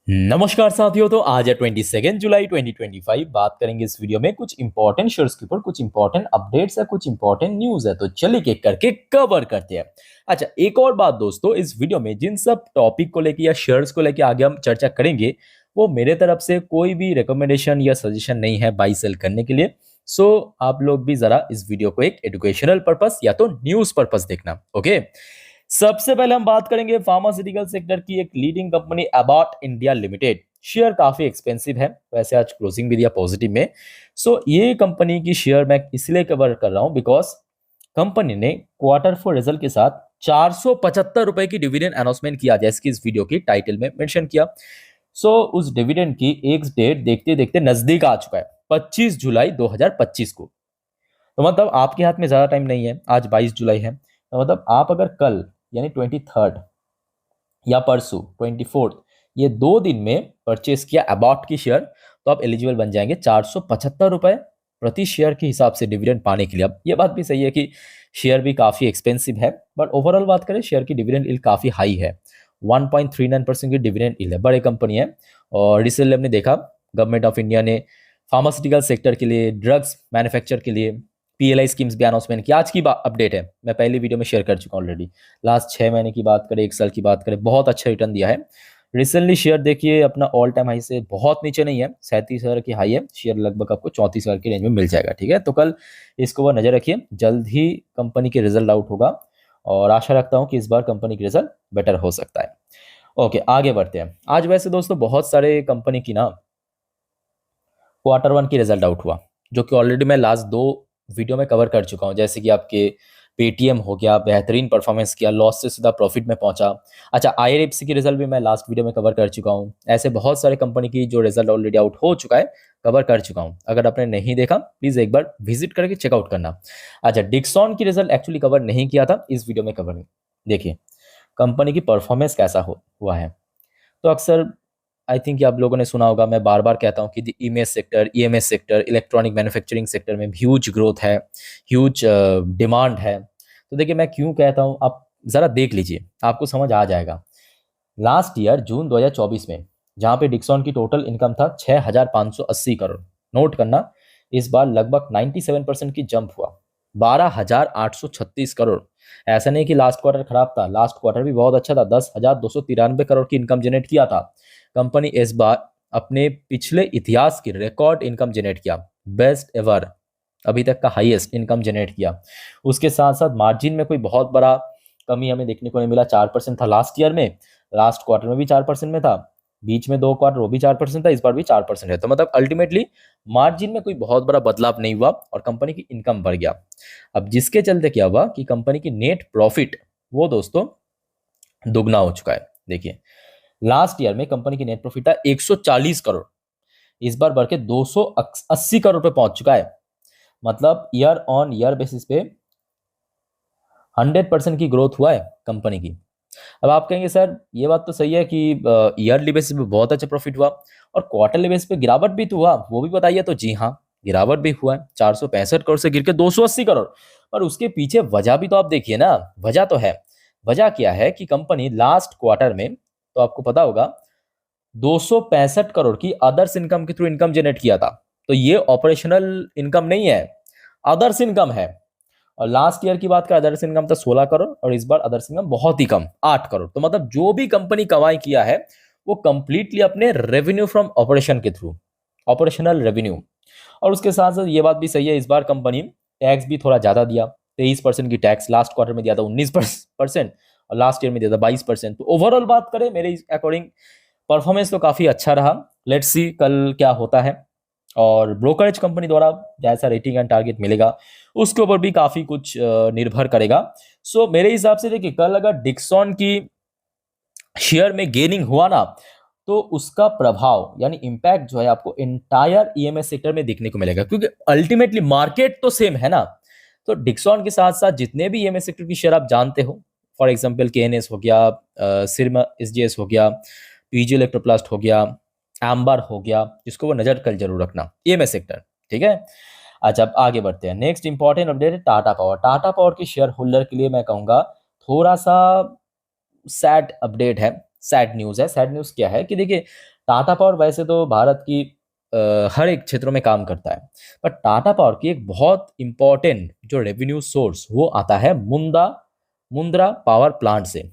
नमस्कार साथियों। तो आज है 22 जुलाई 2025। बात करेंगे इस वीडियो में कुछ इंपॉर्टेंट शेयर्स के ऊपर, कुछ इंपॉर्टेंट अपडेट्स है, कुछ इंपॉर्टेंट न्यूज है। तो चलिए एक करके कवर करते हैं। अच्छा, एक और बात दोस्तों, इस वीडियो में जिन सब टॉपिक को लेके या शेयर्स को लेके आगे हम चर्चा करेंगे, वो मेरे तरफ से कोई भी रिकमेंडेशन या सजेशन नहीं है बाई सेल करने के लिए। सो आप लोग भी जरा इस वीडियो को एक एजुकेशनल पर्पस या तो न्यूज पर्पस देखना। ओके, सबसे पहले हम बात करेंगे फार्मास्यूटिकल सेक्टर की एक leading company Abbott India limited. Share काफी एक्सपेंसिव है, वैसे आज क्लोजिंग भी दिया पॉजिटिव में। सो ये कंपनी की शेयर मैं इसलिए कवर कर रहा हूं बिकॉज कंपनी ने क्वार्टर फोर रिजल्ट के साथ 475 रुपए की डिविडेंड अनाउंसमेंट किया, जैसे कि इस वीडियो की टाइटल में मेंशन किया। सो उस डिविडेंड की एक डेट देखते देखते नजदीक आ चुका है, 25 जुलाई 2025 को। तो मतलब आपके हाथ में ज्यादा टाइम नहीं है, आज 22 जुलाई है। तो मतलब आप अगर कल यानी 23 या परसों 24, ये 2 दिन में परचेस किया अबाउट की शेयर, तो आप एलिजिबल बन जाएंगे 475 रुपए प्रति शेयर के हिसाब से डिविडेंड पाने के लिए। अब ये बात भी सही है कि शेयर भी काफी एक्सपेंसिव है, बट ओवरऑल बात करें शेयर की डिविडेंड यील्ड काफी हाई है। 1.39% की डिविडेंड यील्ड है, बड़े कंपनी है। और रिसेंटली हमने देखा गवर्नमेंट ऑफ इंडिया ने फार्मास्यूटिकल सेक्टर के लिए, ड्रग्स मैन्युफैक्चर के लिए पीएलआई स्कीम्स भी अनाउंसमेंट की। आज की अपडेट है, मैं पहली वीडियो में शेयर कर चुका हूँ ऑलरेडी। लास्ट 6 महीने की बात करें, 1 साल की बात करें, बहुत अच्छा रिटर्न दिया है। रिसेंटली शेयर देखिए अपना ऑल टाइम हाई से बहुत नीचे नहीं है, 37,000 की हाई है। शेयर लगभग आपको 34,000 की रेंज में मिल जाएगा। ठीक है, तो कल इसको ऊपर नजर रखिए, जल्द ही कंपनी के रिजल्ट आउट होगा और आशा रखता हूँ कि इस बार कंपनी के रिजल्ट बेटर हो सकता है। ओके, आगे बढ़ते हैं। आज वैसे दोस्तों बहुत सारे कंपनी की ना क्वार्टर वन की रिजल्ट आउट हुआ, जो कि ऑलरेडी मैं लास्ट 2 वीडियो में कवर कर चुका हूँ। जैसे कि आपके पेटीएम हो गया, बेहतरीन परफॉर्मेंस किया, लॉस से सीधा प्रॉफिट में पहुंचा। अच्छा, आईआरएफसी की रिजल्ट भी मैं लास्ट वीडियो में कवर कर चुका हूँ। ऐसे बहुत सारे कंपनी की जो रिजल्ट ऑलरेडी आउट हो चुका है, कवर कर चुका हूँ। अगर आपने नहीं देखा प्लीज एक बार विजिट करके चेकआउट करना। अच्छा, डिक्सॉन की रिजल्ट एक्चुअली कवर नहीं किया था, इस वीडियो में कवर देखिए कंपनी की परफॉर्मेंस कैसा हुआ है। तो अक्सर आई थिंक आप लोगों ने सुना होगा, मैं बार बार कहता हूँ कि EMS sector, sector, electronic manufacturing sector में ह्यूज ग्रोथ है, ह्यूज डिमांड है। तो देखिए मैं क्यों कहता हूँ, आप ज़रा देख लीजिए, आपको समझ आ जाएगा। लास्ट ईयर जून 2024 में जहाँ पे डिक्सॉन की टोटल इनकम था 6,580 करोड़, नोट करना, इस बार लगभग 97% की जंप हुआ, 12,836 करोड़। ऐसा नहीं कि लास्ट क्वार्टर खराब था, लास्ट क्वार्टर भी बहुत अच्छा था, 10,293 करोड़ की इनकम जनरेट किया था। कंपनी इस बार अपने पिछले इतिहास की रिकॉर्ड इनकम जनरेट किया, बेस्ट एवर, अभी तक का हाईएस्ट इनकम जनरेट किया। उसके साथ साथ मार्जिन में कोई बहुत बड़ा कमी हमें देखने को नहीं मिला। 4% था लास्ट ईयर में, लास्ट क्वार्टर में भी 4% में था, बीच में 2 क्वार्टर वो भी 4% था, इस बार भी 4% है। तो मतलब अल्टीमेटली मार्जिन में कोई बहुत बड़ा बदलाव नहीं हुआ और कंपनी की इनकम बढ़ गया। अब जिसके चलते क्या हुआ कि कंपनी की नेट प्रॉफिट वो दोस्तों दुगना हो चुका है। देखिए लास्ट ईयर में कंपनी की नेट प्रॉफिट था 140 करोड़, इस बार बढ़ के 280 करोड़ पे पहुंच चुका है। मतलब ईयर ऑन ईयर बेसिस पे 100% की ग्रोथ हुआ है कंपनी की। अब आप कहेंगे सर ये बात तो सही है कि ईयरली बेसिस पे बहुत अच्छा प्रॉफिट हुआ और क्वार्टरली बेसिस पे गिरावट भी तो हुआ, वो भी बताइए। तो जी हाँ, गिरावट भी हुआ है, 465 करोड़ से गिर के 280 करोड़। और उसके पीछे वजह भी तो आप देखिए ना, वजह तो है। वजह क्या है कि कंपनी लास्ट क्वार्टर में, तो आपको पता होगा, 265 करोड़ की अदर्स इनकम के थ्रू इनकम जनरेट किया था। तो ये ऑपरेशनल इनकम नहीं है, अदर्स इनकम है। और लास्ट ईयर की बात करें, अदर्स इनकम था 16 करोड़ और इस बार अदर्स इनकम बहुत ही कम, 8 करोड़। तो मतलब जो भी कंपनी कमाई किया है वो कंप्लीटली अपने रेवेन्यू फ्रॉम ऑपरेशन के थ्रू, ऑपरेशनल रेवेन्यू। और उसके साथ साथ ये बात भी सही है, इस बार कंपनी टैक्स भी थोड़ा ज्यादा दिया, 23% की टैक्स लास्ट क्वार्टर में दिया था, 19% और लास्ट ईयर में दिया था 22%। तो ओवरऑल बात करें मेरे अकॉर्डिंग परफॉर्मेंस तो काफी अच्छा रहा। लेट्स सी कल क्या होता है, और ब्रोकरेज कंपनी द्वारा जैसा रेटिंग एंड टारगेट मिलेगा उसके ऊपर भी काफी कुछ निर्भर करेगा। सो मेरे हिसाब से देखिए कल अगर डिक्सॉन की शेयर में गेनिंग हुआ ना, तो उसका प्रभाव यानी इंपैक्ट जो है आपको इंटायर ईएमएस सेक्टर में देखने को मिलेगा, क्योंकि अल्टीमेटली मार्केट तो सेम है ना। तो डिक्सॉन के साथ साथ जितने भी ईएमएस सेक्टर की शेयर आप जानते हो, फॉर एग्जांपल केएनएस हो गया, सिरमा एसजीएस हो गया, पीजी इलेक्ट्रोप्लास्ट हो गया, एम्बर हो गया, जिसको वो नजर कल जरूर रखना, ईएमएस सेक्टर। ठीक है, अच्छा अब आगे बढ़ते हैं। नेक्स्ट इंपॉर्टेंट अपडेट है टाटा पावर। टाटा पावर के शेयर होल्डर के लिए मैं कहूंगा थोड़ा सा सैड अपडेट है, सैड न्यूज है। सैड न्यूज क्या है कि देखिए टाटा पावर वैसे तो भारत की हर एक क्षेत्रों में काम करता है, पर टाटा पावर की एक बहुत इंपॉर्टेंट जो रेवेन्यू सोर्स वो आता है मुंद्रा पावर प्लांट से,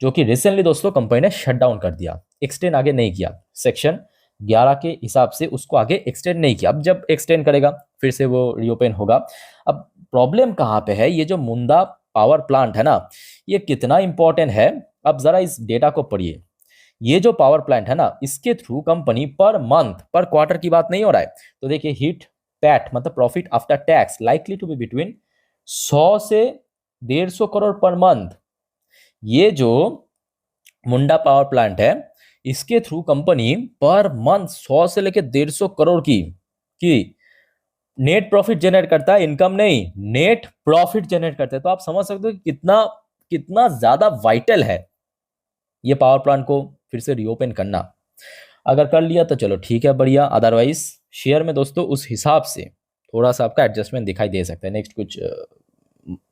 जो कि रिसेंटली दोस्तों कंपनी ने शट डाउन कर दिया, एक्सटेंड आगे नहीं किया, सेक्शन 11 के हिसाब से उसको आगे एक्सटेंड नहीं किया। अब जब एक्सटेंड करेगा फिर से वो रीओपन होगा। अब प्रॉब्लम कहाँ पे है, ये जो मुंदा पावर प्लांट है ना, ये कितना इंपॉर्टेंट है, अब जरा इस डेटा को पढ़िए। ये जो पावर प्लांट है ना, इसके थ्रू कंपनी पर मंथ पर क्वार्टर की बात नहीं हो रहा है, तो देखिए हिट पैट मतलब profit after tax likely to be between 100 से 150 करोड़ पर मंथ। ये जो मुंडा पावर प्लांट है, इसके थ्रू कंपनी पर मंथ 100 से लेकर 150 करोड़ की नेट प्रॉफिट जनरेट करता है, इनकम नहीं, नेट प्रॉफिट जनरेट करता है। तो आप समझ सकते हो कि कितना कितना ज्यादा वाइटल है ये पावर प्लांट को फिर से रीओपन करना। अगर कर लिया तो चलो ठीक है, बढ़िया, अदरवाइज शेयर में दोस्तों उस हिसाब से थोड़ा सा आपका एडजस्टमेंट दिखाई दे सकता है नेक्स्ट कुछ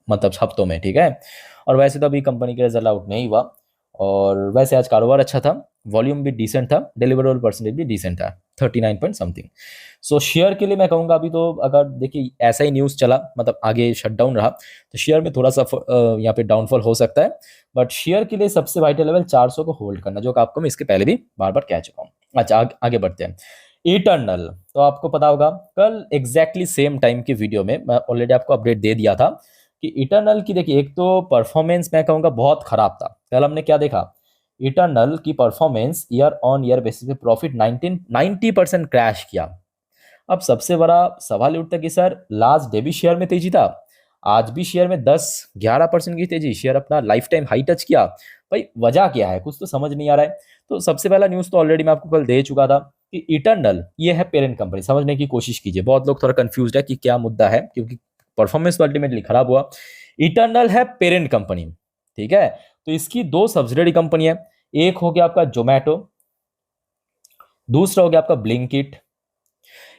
मतलब हफ्तों में, ठीक है। और वैसे तो अभी कंपनी का रिजल्ट आउट नहीं हुआ, और वैसे आज कारोबार अच्छा था, वॉल्यूम भी डिसेंट था, डिलीवरेबल परसेंटेज भी डिसेंट था, 39 पॉइंट समथिंग। सो शेयर के लिए मैं कहूँगा अभी तो अगर देखिए ऐसा ही न्यूज़ चला मतलब आगे शटडाउन रहा तो शेयर में थोड़ा सा यहाँ पे डाउनफॉल हो सकता है, बट शेयर के लिए सबसे वाइटल लेवल 400 को होल्ड करना, जो कि आपको मैं इसके पहले भी बार बार कह चुका हूँ। अच्छा आगे बढ़ते हैं। इटर्नल, तो आपको पता होगा कल एग्जैक्टली सेम टाइम की वीडियो में मैं ऑलरेडी आपको अपडेट दे दिया था कि इटर्नल की देखिए एक तो परफॉर्मेंस मैं कहूँगा बहुत खराब था। कल हमने क्या देखा, इटर्नल की performance year on year basis पे प्रॉफिट 90% क्रैश किया। अब सबसे बड़ा सवाल उठता है कि सर लास्ट डे भी शेयर में तेजी था, आज भी शेयर में 10-11% की तेजी, शेयर अपना लाइफ टाइम हाई टच किया, भाई वजह क्या है, कुछ तो समझ नहीं आ रहा है। तो सबसे पहला न्यूज़ तो ऑलरेडी मैं आपको कल दे चुका था कि इटर्नल ये है पेरेंट कंपनी, समझने की कोशिश कीजिए, बहुत लोग थोड़ा कंफ्यूज है कि क्या मुद्दा है, क्योंकि परफॉर्मेंस तो अल्टीमेटली खराब हुआ। इटर्नल है पेरेंट कंपनी, ठीक है। तो इसकी दो सब्सिडरी कंपनी है, एक हो गया आपका जोमैटो, दूसरा हो गया आपका ब्लिंकिट।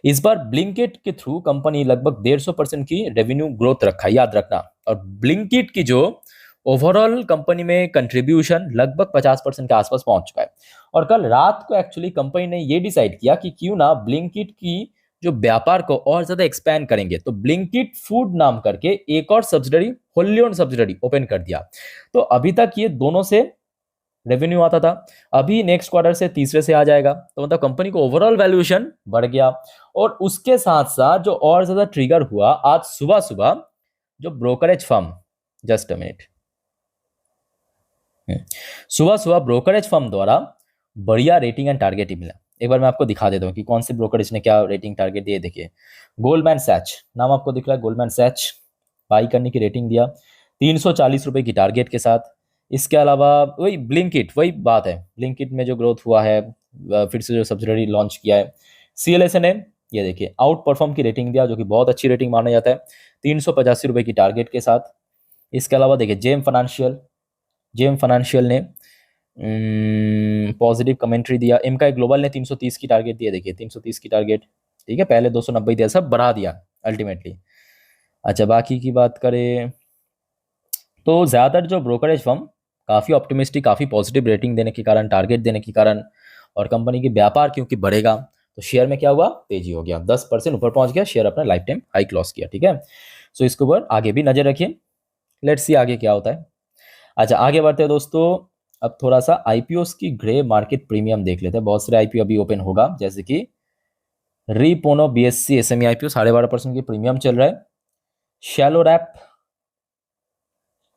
इस बार ब्लिंकिट के थ्रू कंपनी लगभग 150% की रेवेन्यू ग्रोथ रखा, याद रखना। और ब्लिंकिट की जो ओवरऑल कंपनी में कंट्रीब्यूशन लगभग 50% के आसपास पहुंच चुका है। और कल रात को एक्चुअली कंपनी ने ये डिसाइड किया कि क्यों ना ब्लिंकिट की जो व्यापार को और ज्यादा एक्सपैंड करेंगे, तो ब्लिंकिट फूड नाम करके एक और सब्सिडरी, होल्ली ओन्ड सब्सिडरी ओपन कर दिया। तो अभी तक ये दोनों से रेवेन्यू आता था, अभी नेक्स्ट क्वार्टर से तीसरे से आ जाएगा, तो मतलब कंपनी को ओवरऑल वैल्यूएशन बढ़ गया। और उसके साथ साथ जो और ज्यादा ट्रिगर हुआ, आज सुबह सुबह जो brokerage firm, just a minute, सुबह सुबह ब्रोकरेज फर्म द्वारा बढ़िया रेटिंग एंड टारगेट ही मिला। एक बार मैं आपको दिखा देता हूँ कि कौन से ब्रोकरेज ने क्या रेटिंग टारगेट दिए। देखिए गोल्डमैन सैच नाम आपको दिख रहा है, गोल्डमैन सैच बाई करने की रेटिंग दिया 340 रुपए की टारगेट के साथ। इसके अलावा वही ब्लिंकिट, वही बात है, ब्लिंकिट में जो ग्रोथ हुआ है, फिर से जो सब्सिडरी लॉन्च किया है, CLSA ने ये देखिए आउट परफॉर्म की रेटिंग दिया, जो कि बहुत अच्छी रेटिंग माना जाता है, 385 रुपए की टारगेट के साथ। इसके अलावा देखिए जेम फाइनेंशियल ने पॉजिटिव कमेंट्री दिया, एमकाई ग्लोबल ने 330 की टारगेट दिया, देखिए 330 की टारगेट, ठीक है, पहले 290 दिया, सब बढ़ा दिया अल्टीमेटली। अच्छा बाकी की बात करें तो ज़्यादातर जो ब्रोकरेज फर्म काफ़ी ऑप्टिमिस्टिक, काफ़ी पॉजिटिव रेटिंग देने के कारण, टारगेट देने के कारण, और कंपनी की व्यापार क्योंकि बढ़ेगा, तो शेयर में क्या हुआ, तेजी हो गया, 10% ऊपर पहुंच गया, शेयर अपना लाइफ टाइम हाई क्लॉस किया, ठीक है। सो इसके ऊपर आगे भी नजर रखिए, लेट्स सी आगे क्या होता है। अच्छा आगे बढ़ते हैं दोस्तों, अब थोड़ा सा आईपीओ की ग्रे मार्केट प्रीमियम देख लेते हैं। बहुत सारे आईपीओ अभी ओपन होगा, जैसे कि रीपोनो BSC SME आईपीओ 12.5% की प्रीमियम चल रहा है। शैलो रैप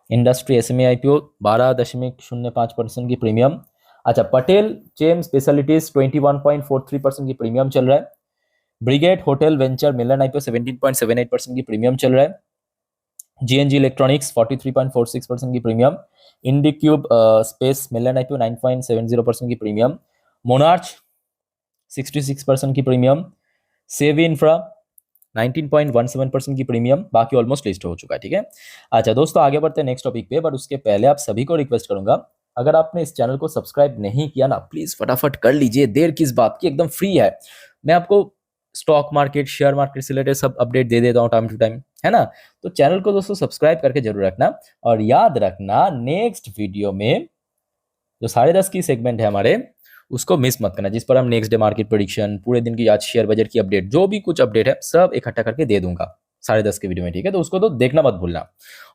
इंडस्ट्री SME आईपीओ 12.05% की प्रीमियम। अच्छा पटेल चेम स्पेशलिटीज 21.43% की प्रीमियम चल रहा है। ब्रिगेड होटल वेंचर मिलन आईपीओ 17.78% की प्रीमियम चल रहा है। GNG इलेक्ट्रॉनिक्स 43.46% की प्रीमियम। इंडिक्यूब स्पेस मिलन आईपीओ 9.70% की प्रीमियम। मोनार्च 66% की प्रीमियम। सेवी इंफ्रा 19.17% की प्रीमियम। बाकी ऑलमोस्ट लिस्ट हो चुका है, ठीक है। अच्छा दोस्तों आगे बढ़ते हैं नेक्स्ट टॉपिक पे, बट उसके पहले आप सभी को रिक्वेस्ट करूंगा, अगर आपने इस चैनल को सब्सक्राइब नहीं किया ना, प्लीज फटाफट कर लीजिए, देर किस बात की, एकदम फ्री है। मैं आपको स्टॉक मार्केट, शेयर मार्केट से रिलेटेड सब अपडेट दे देता हूँ टाइम टू टाइम, है ना। तो चैनल को दोस्तों सब्सक्राइब करके जरूर रखना, और याद रखना नेक्स्ट वीडियो में जो 10:30 की सेगमेंट है हमारे, उसको मिस मत करना, जिस पर हम नेक्स्ट डे मार्केट प्रेडिक्शन, पूरे दिन की आज शेयर बजट की अपडेट, जो भी कुछ अपडेट है सब इकट्ठा करके दे दूंगा 10:30 के वीडियो में, ठीक है। तो उसको तो देखना मत भूलना।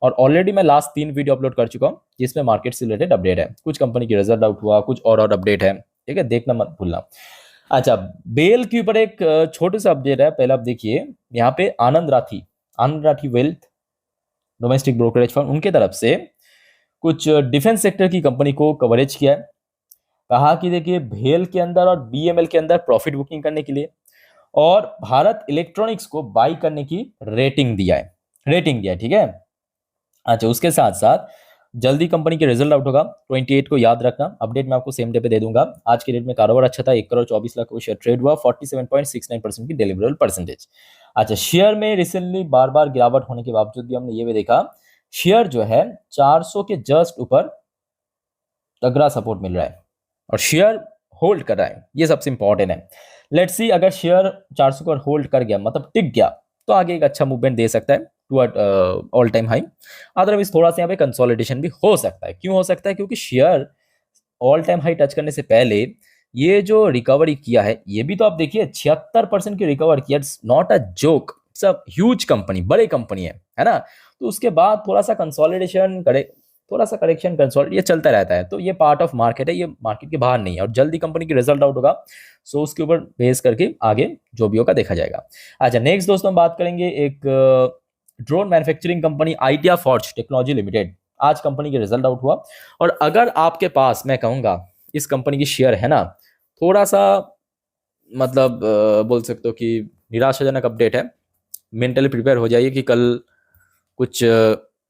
और ऑलरेडी मैं लास्ट 3 वीडियो अपलोड कर चुका हूँ जिसमें मार्केट से रिलेटेड अपडेट है, कुछ कंपनी की रिजल्ट आउट हुआ, कुछ और अपडेट है, ठीक है, देखना मत भूलना। अच्छा, बेल के ऊपर एक छोटे सा अपडेट है, पहले आप देखिए। यहाँ पे Anand Rathi wealth domestic brokerage firm, उनके तरफ से कुछ डिफेंस सेक्टर की कंपनी को कवरेज किया है। कहा कि देखिए भेल के अंदर और बीएमएल के अंदर प्रॉफिट बुकिंग करने के लिए, और भारत इलेक्ट्रॉनिक्स को बाई करने की रेटिंग दिया है, ठीक है। अच्छा, उसके साथ साथ जल्दी कंपनी के रिजल्ट आउट होगा 28 को, याद रखना। अपडेट मैं आपको सेम डे पे दे दूंगा। आज के डेट में कारोबार अच्छा था, 1 करोड़ 24 लाख को शेयर ट्रेड हुआ, 47.69% की डिलीवरेबल परसेंटेज। अच्छा, शेयर में रिसेंटली बार बार गिरावट होने के बावजूद भी हमने ये भी देखा, शेयर जो है 400 के जस्ट ऊपर तगड़ा सपोर्ट मिल रहा है और शेयर होल्ड कर रहा है, ये सबसे इंपॉर्टेंट है। लेट्स सी, अगर शेयर 400 पर होल्ड कर गया, मतलब टिक गया, तो आगे एक अच्छा मूवमेंट दे सकता है toward all time high. Otherwise थोड़ा सा यहाँ पे कंसोलिडेशन भी हो सकता है। क्यों हो सकता है? क्योंकि share all time high touch करने से पहले ये जो रिकवरी किया है, ये भी तो आप देखिए 76% की रिकवर किया। It's not a joke, it's a huge company, बड़े कंपनी है ना। तो उसके बाद थोड़ा सा कंसोलिडेशन करे, थोड़ा सा करेक्शन कंसोलिडेट, ये चलता रहता है। तो ये पार्ट ऑफ मार्केट है, ये मार्केट के बाहर नहीं है। और जल्दी कंपनी की रिजल्ट आउट होगा, सो उसके ऊपर बेस करके आगे जो भी होगा देखा जाएगा। अच्छा, नेक्स्ट दोस्तों हम बात करेंगे एक drone manufacturing company idea forge technology limited. आज कंपनी के रिजल्ट आउट हुआ, और अगर आपके पास, मैं कहूंगा, इस कंपनी की शेयर है ना, थोड़ा सा मतलब बोल सकते हो कि निराशाजनक अपडेट है, मेंटली प्रिपेयर हो जाइए कि कल कुछ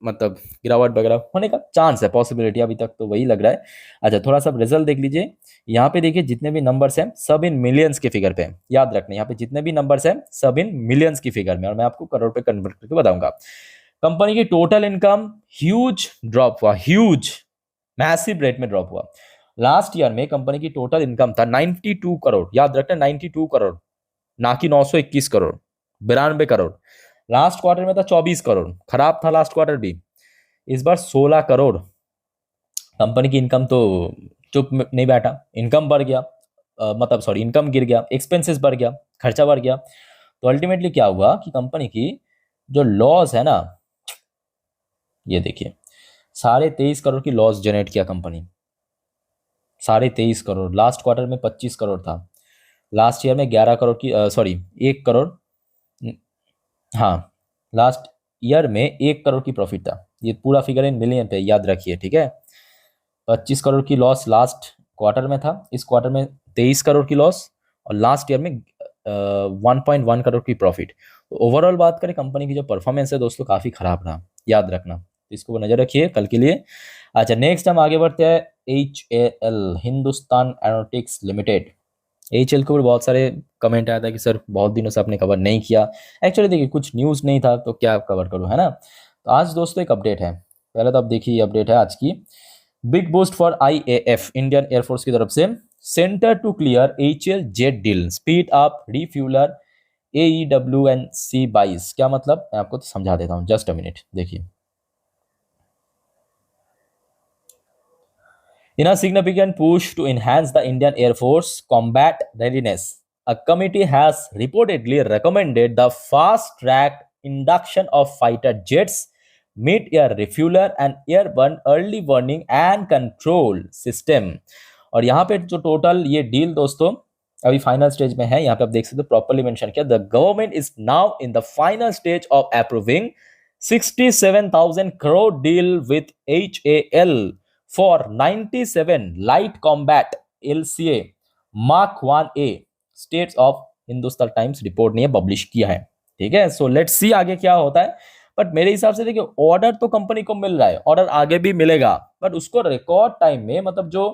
मतलब गिरावट वगैरह होने का चांस है, पॉसिबिलिटी अभी तक तो वही लग रहा है। अच्छा, थोड़ा सा रिजल्ट देख लीजिए। यहाँ पे देखिए जितने भी नंबर्स हैं सब इन मिलियंस के फिगर पे हैं, याद रखना। यहाँ पे जितने भी नंबर्स हैं सब इन मिलियंस की फिगर में, और मैं आपको करोड़ पे कन्वर्ट करके बताऊंगा। कंपनी की टोटल इनकम ह्यूज ड्रॉप हुआ, ह्यूज मैसिव रेट में ड्रॉप हुआ। लास्ट ईयर में कंपनी की टोटल इनकम था 92 करोड़, याद रखना 92 करोड़, ना कि 921 करोड़, 92 करोड़। लास्ट क्वार्टर में था 24 करोड़, खराब था लास्ट क्वार्टर भी। इस बार 16 करोड़ कंपनी की इनकम, तो चुप नहीं बैठा, इनकम बढ़ गया, मतलब सॉरी, इनकम गिर गया, एक्सपेंसेस बढ़ गया, खर्चा बढ़ गया। तो अल्टीमेटली क्या हुआ कि कंपनी की जो लॉस है ना, ये देखिए 23.5 करोड़ की लॉस जनरेट किया कंपनी, 23.5 करोड़। लास्ट क्वार्टर में 25 करोड़ था, लास्ट ईयर में 11 करोड़ की, सॉरी 1 करोड़, हाँ, लास्ट ईयर में 1 करोड़ की प्रॉफिट था। ये पूरा फिगर इन मिलियन पे याद रखिए, ठीक है। 25 करोड़ की लॉस लास्ट क्वार्टर में था, इस क्वार्टर में 23 करोड़ की लॉस, और लास्ट ईयर में 1.1 करोड़ की प्रॉफिट। तो ओवरऑल बात करें, कंपनी की जो परफॉर्मेंस है दोस्तों काफ़ी खराब रहा, याद रखना। तो इसको नज़र रखिए कल के लिए। अच्छा, नेक्स्ट हम आगे बढ़ते हैं। HAL, Hindustan aeronautics limited. HAL के ऊपर बहुत सारे कमेंट आया था कि सर बहुत दिनों से आपने कवर नहीं किया। एक्चुअली देखिए कुछ न्यूज़ नहीं था तो क्या कवर करूँ, है ना। तो आज दोस्तों एक अपडेट है, पहले तो आप देखिए, ये अपडेट है आज की। Big boost for IAF, Indian air force की तरफ से, centre to clear HAL jet deal, speed up refueller AEWNC 22। क्या मतलब, मैं आपको तो समझा देता हूँ, जस्ट अ मिनट देखिए। In a significant push to enhance the Indian Air Force combat readiness, a committee has reportedly recommended the fast-tracked induction of fighter jets, mid-air refueler and airborne early warning and control system। और यहाँ पे जो total ये deal दोस्तों अभी final stage में है, यहाँ पे आप देख सकते हो, प्रॉपर्ली मेंशन किया, the government is now in the final stage of approving 67,000 crore deal with HAL for 97 light combat LCA Mark 1A, states of Hindustan times report ने पब्लिश किया है, ठीक है। सो लेट्स सी आगे क्या होता है। बट मेरे हिसाब से देखिए, ऑर्डर तो कंपनी को मिल रहा है, ऑर्डर आगे भी मिलेगा, बट उसको रिकॉर्ड टाइम में, मतलब जो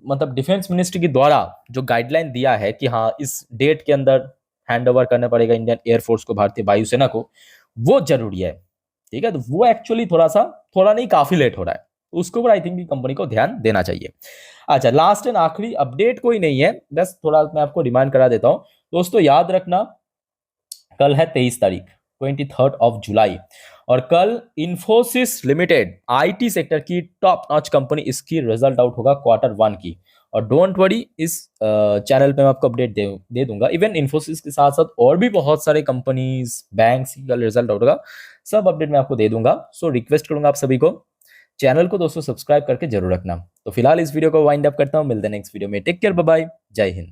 मतलब डिफेंस मिनिस्ट्री के द्वारा जो गाइडलाइन दिया है कि हाँ इस डेट के अंदर हैंड ओवर करना पड़ेगा इंडियन एयरफोर्स को, भारतीय वायुसेना को, वो जरूरी है, ठीक है। तो वो एक्चुअली थोड़ा नहीं, काफी लेट हो रहा है, उसके ऊपर आई थिंक कंपनी को ध्यान देना चाहिए। अच्छा, लास्ट एंड आखिरी अपडेट कोई नहीं है, बस थोड़ा मैं आपको रिमाइंड करा देता हूं दोस्तों, याद रखना कल है 23 तारीख, 23 जुलाई। और कल इन्फोसिस लिमिटेड आईटी सेक्टर की टॉप नॉच कंपनी, इसकी रिजल्ट आउट होगा Q1 की। और डोंट वरी, इस चैनल पे मैं आपको अपडेट दे दूंगा। इवन इन्फोसिस के साथ साथ और भी बहुत सारे कंपनीज, बैंक्स की कल रिजल्ट आउट होगा, सब अपडेट मैं आपको दे दूंगा। सो रिक्वेस्ट करूंगा आप सभी को, चैनल को दोस्तों सब्सक्राइब करके जरूर रखना। तो फिलहाल इस वीडियो को वाइंड अप करता हूँ, मिलते हैं नेक्स्ट वीडियो में। टेक केयर, बाय बाय, जय हिंद।